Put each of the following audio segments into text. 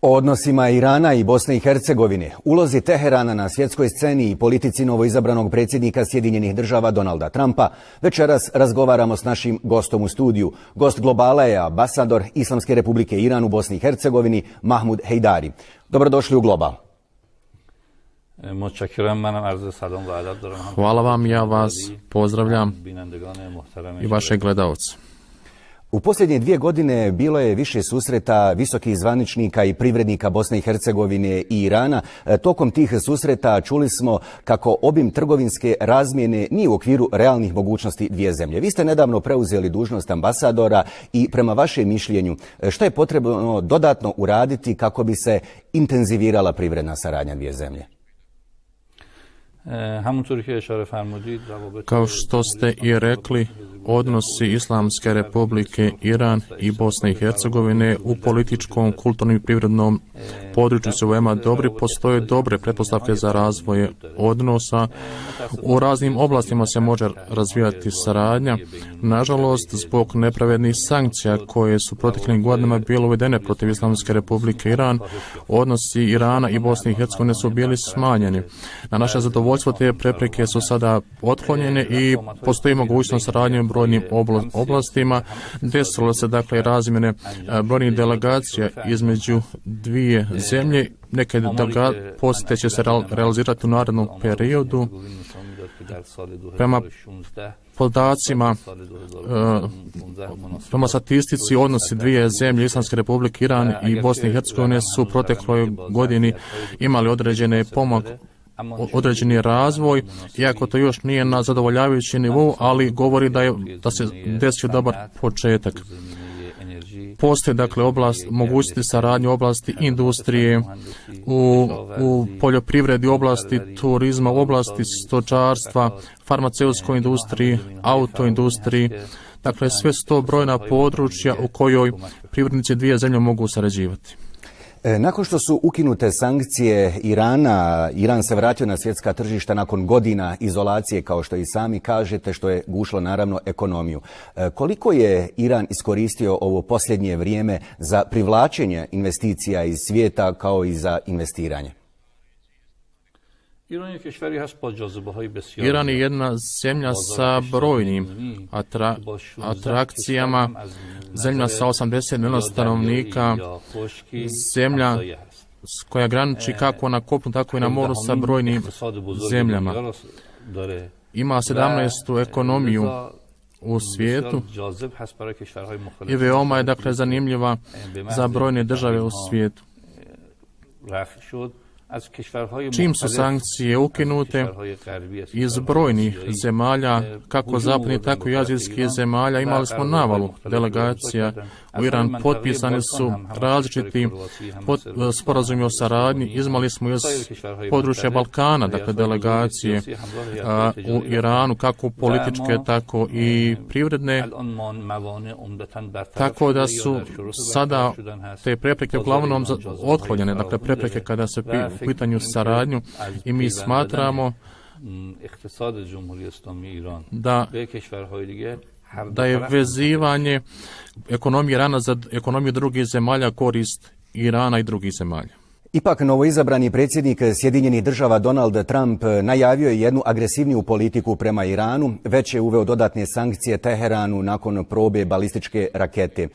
O odnosima Irana i Bosne i Hercegovine, ulozi Teherana na svjetskoj sceni i politici novoizabranog predsjednika Sjedinjenih Država Donalda Trumpa, večeras razgovaramo s našim gostom u studiju. Gost Globala je ambasador Islamske Republike Iran u Bosni i Hercegovini, Mahmud Hejdari. Dobrodošli u Global. Hvala vam, ja vas pozdravljam i vaše gledalce. U posljednje 2 godine bilo je više susreta visokih zvaničnika i privrednika Bosne i Hercegovine i Irana. Tokom tih susreta čuli smo kako obim trgovinske razmjene nije u okviru realnih mogućnosti dvije zemlje. Vi ste nedavno preuzeli dužnost ambasadora i prema vašem mišljenju što je potrebno dodatno uraditi kako bi se intenzivirala privredna saradnja dvije zemlje? Kao što ste i rekli, odnosi Islamske Republike Iran i Bosne i Hercegovine u političkom, kulturnom i privrednom području su veoma dobri. Postoje dobre pretpostavke za razvoj odnosa. U raznim oblastima se može razvijati saradnja. Nažalost, zbog nepravednih sankcija koje su proteklim godinama bile uvedene protiv Islamske Republike Iran, odnosi Irana i Bosne i Hercegovine su bili smanjeni. Na naše zadovoljstvo te prepreke su sada otklonjene i postoji mogućnost saradnje u brojnim oblastima. Desilo se dakle razmjene brojnih delegacija između dvije zemlje. Neke posjete će se realizirati u narednom periodu. Prema podacima, prema statistici, odnosi dvije zemlje, Islamske Republike Iran i Bosne i Hercegovine, su u protekloj godini imali određeni razvoj, iako to još nije na zadovoljavajući nivou, ali govori da se desio dobar početak. Postoje dakle mogućnosti saradnje u oblasti industrije, u poljoprivredi, u oblasti turizma, u oblasti stočarstva, farmaceutskoj industriji, autoindustriji. Dakle, sve su to brojna područja u kojoj privrednici dvije zemlje mogu sarađivati. Nakon što su ukinute sankcije Irana, Iran se vratio na svjetska tržišta nakon godina izolacije, kao što i sami kažete, što je gušilo naravno ekonomiju. Koliko je Iran iskoristio ovo posljednje vrijeme za privlačenje investicija iz svijeta kao i za investiranje? Iran je jedna zemlja sa brojnim atrakcijama, zemlja sa 80 milijuna stanovnika, zemlja koja graniči kako na kopnu, tako i na moru sa brojnim zemljama. Ima 17. ekonomiju u svijetu i veoma je dakle zanimljiva za brojne države u svijetu. Čim su sankcije ukinute, iz brojnih zemalja, kako zapadnih, tako i azijskih zemalja, imali smo navalu delegacija u Iran. Potpisani su različiti sporazumi o saradnji. Imali smo iz područja Balkana, dakle delegacije u Iranu, kako političke, tako i privredne. Tako da su sada te prepreke uglavnom otklonjene, dakle prepreke kada se u pitanju saradnju, i mi smatramo da je vezivanje ekonomije Irana za ekonomiju drugih zemalja korist Irana i drugih zemalja. Ipak, novoizabrani predsjednik Sjedinjenih Država Donald Trump najavio je jednu agresivniju politiku prema Iranu, već je uveo dodatne sankcije Teheranu nakon probe balističke rakete.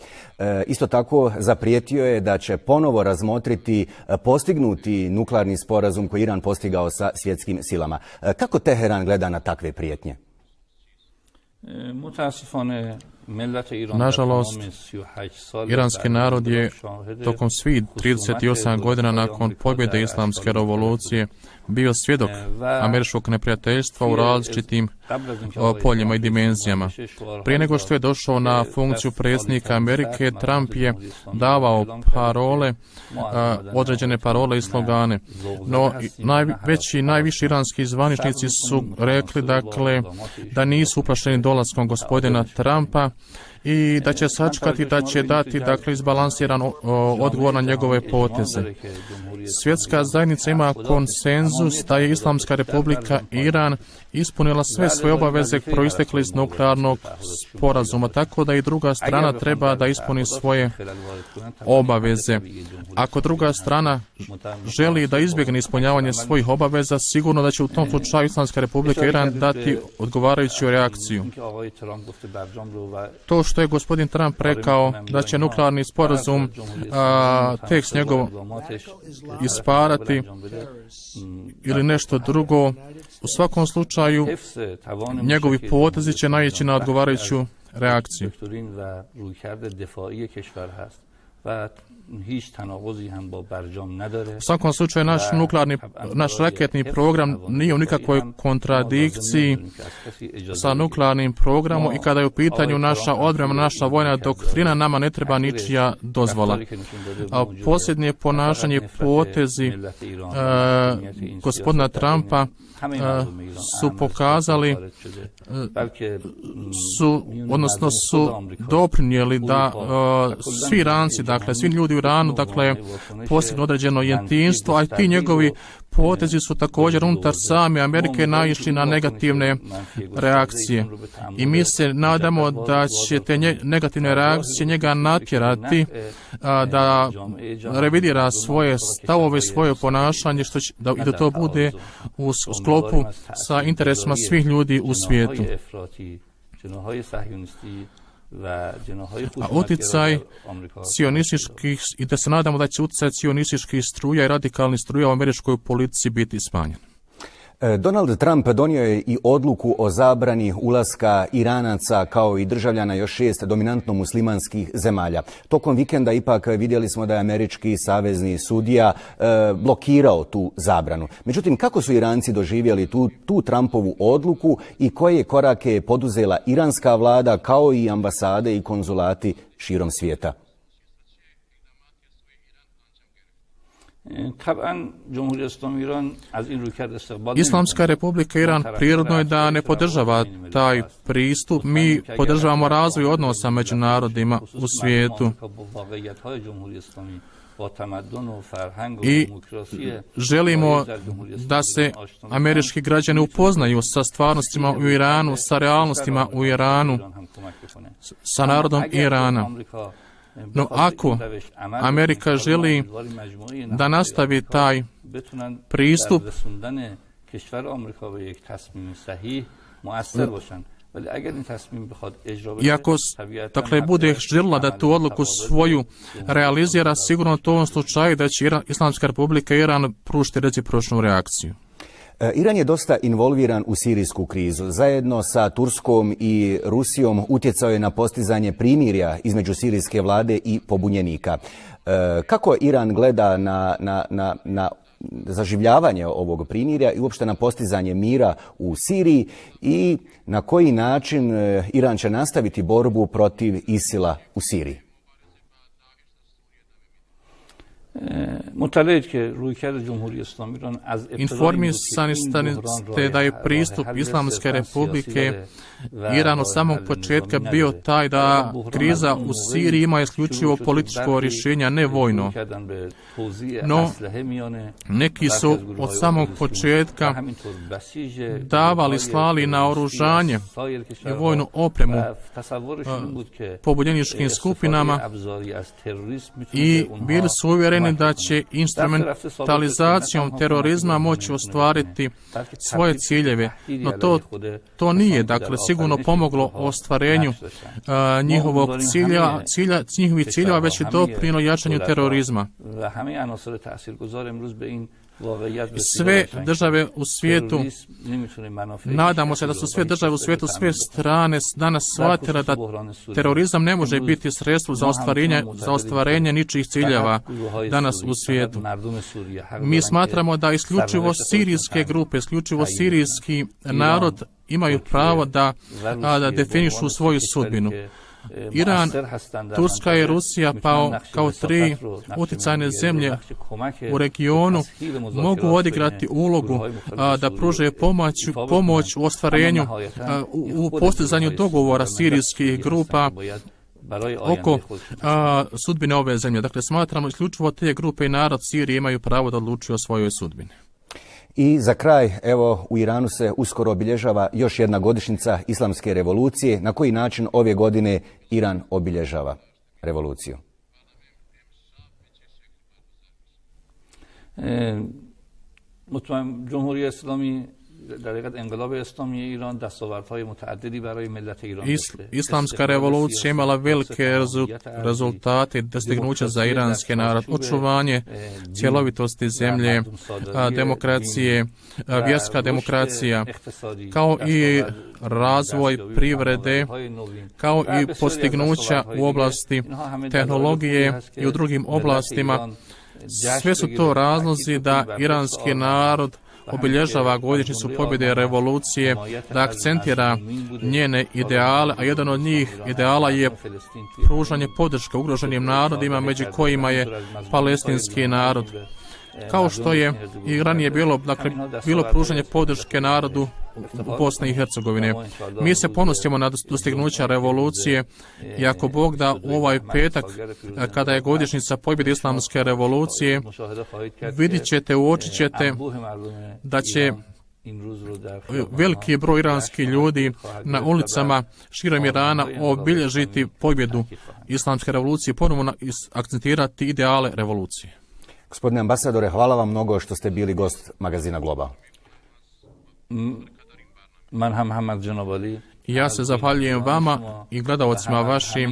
Isto tako zaprijetio je da će ponovo razmotriti postignuti nuklearni sporazum koji Iran postigao sa svjetskim silama. Kako Teheran gleda na takve prijetnje? Nažalost, iranski narod je tokom svih 38 godina nakon pobjede islamske revolucije bio svjedok američkog neprijateljstva u različitim poljima i dimenzijama. Prije nego što je došao na funkciju predsjednika Amerike, Trump je davao parole, određene parole i slogane. No, najviši iranski zvaničnici su rekli dakle da nisu uplašeni dolaskom gospodina Trumpa i da će sačekati, da će dati dakle izbalansiran odgovor na njegove poteze. Svjetska zajednica ima konsenzus da je Islamska Republika Iran ispunila sve svoje obaveze proistekle iz nuklearnog sporazuma, tako da i druga strana treba da ispuni svoje obaveze. Ako druga strana želi da izbjegne ispunjavanje svojih obaveza, sigurno da će u tom slučaju Islamska republika Iran dati odgovarajuću reakciju. To što je gospodin Trump rekao da će nuklearni sporazum tekst njegov isparati ili nešto drugo, u svakom slučaju njegovi potezi će naići na odgovarajuću reakciju. U svakom slučaju naš raketni program nije u nikakvoj kontradikciji sa nuklearnim programom i kada je u pitanju naša odbrana, naša vojna doktrina, nama ne treba ničija dozvola. A posljednje ponašanje, potezi gospodina Trumpa su pokazali, su doprinijeli da svi Iranci, dakle svi ljudi u Iranu, dakle postignu određeno jedinstvo, a i ti njegovi potezi su također unutar same Amerike naišli na negativne reakcije. I mi se nadamo da će te negativne reakcije njega natjerati da revidira svoje stavove, svoje ponašanje, i da to bude u sklopu sa interesima svih ljudi u svijetu. A utjecaj sionističkih, i da se nadamo da će utjecaj sionističkih struja i radikalnih struja u američkoj politici biti smanjen. Donald Trump donio je i odluku o zabrani ulaska Iranaca kao i državljana još 6 dominantno muslimanskih zemalja. Tokom vikenda ipak vidjeli smo da je američki savezni sudija blokirao tu zabranu. Međutim, kako su Iranci doživjeli tu Trumpovu odluku i koje korake je poduzela iranska vlada kao i ambasade i konzulati širom svijeta? Islamska republika Iran prirodno je da ne podržava taj pristup. Mi podržavamo razvoj odnosa među narodima u svijetu i želimo da se američki građani upoznaju sa stvarnostima u Iranu, sa realnostima u Iranu, sa narodom Irana. No ako Amerika želi da nastavi taj pristup, i ako dakle bude željela da tu odluku svoju realizira, sigurno to u ovom slučaju da će Islamska republika Iran pružiti recipročnu reakciju. Iran je dosta involviran u sirijsku krizu. Zajedno sa Turskom i Rusijom utjecao je na postizanje primirja između sirijske vlade i pobunjenika. Kako Iran gleda na zaživljavanje ovog primirja i uopšte na postizanje mira u Siriji i na koji način Iran će nastaviti borbu protiv ISIL-a u Siriji? Informisani ste da je pristup Islamske republike Iran od samog početka bio taj da kriza u Siriji ima isključivo političko rješenje, ne vojno. No, neki su od samog početka davali, slali na oružanje i vojnu opremu pobunjeničkim skupinama i bili su uvjereni da će instrumentalizacijom terorizma moći ostvariti svoje ciljeve. No to nije, dakle, sigurno pomoglo ostvarenju njihovih ciljeva, već je doprinijelo jačanju terorizma. Sve države u svijetu, nadamo se da su sve države u svijetu, sve strane danas shvatile da terorizam ne može biti sredstvo za ostvarenje ničijih ciljeva danas u svijetu. Mi smatramo da isključivo sirijske grupe, isključivo sirijski narod imaju pravo da definišu svoju sudbinu. Iran, Turska i Rusija kao tri utjecajne zemlje u regionu mogu odigrati ulogu da pruže pomoć u ostvarenju, u postizanju dogovora sirijskih grupa oko sudbine ove zemlje. Dakle, smatramo isključivo te grupe i narod Sirije imaju pravo da odlučuju o svojoj sudbini. I za kraj, evo, u Iranu se uskoro obilježava još jedna godišnjica islamske revolucije. Na koji način ove godine Iran obilježava revoluciju? جمهوری اسلامی در حقیقت انقلاب اسلامی ایران دستاوردهای متعددی برای ملت ایران داشته. Islamska revolucija imala velike rezultate i dostignuća za iranski narod, očuvanje cjelovitosti zemlje, demokracije, vjerska demokracija, kao i razvoj privrede, kao i postignuća u oblasti tehnologije i u drugim oblastima. Sve su to razlozi da iranski narod obilježava godišnjicu pobjede revolucije, da akcentira njene ideale, a jedan od njih ideala je pružanje podrške ugroženim narodima, među kojima je palestinski narod. Kao što je i ranije bilo pružanje podrške narodu u Bosni i Hercegovine. Mi se ponosimo na dostignuća revolucije i ako Bog da u ovaj petak, kada je godišnjica pobjede islamske revolucije, vidjet ćete, uočit ćete da će veliki broj iranskih ljudi na ulicama širom Irana obilježiti pobjedu islamske revolucije, ponovno akcentirati ideale revolucije. Gospodine ambasadore, hvala vam mnogo što ste bili gost magazina Global. Ja se zahvaljujem vama i gledalcima vašim,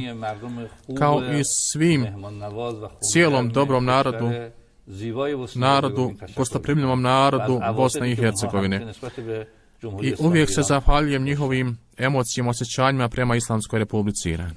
kao i svim cijelom dobrom narodu, gostoprimljivom narodu Bosne i Hercegovine. I uvijek se zahvaljujem njihovim emocijama, osjećanjima prema Islamskoj Republici Iran.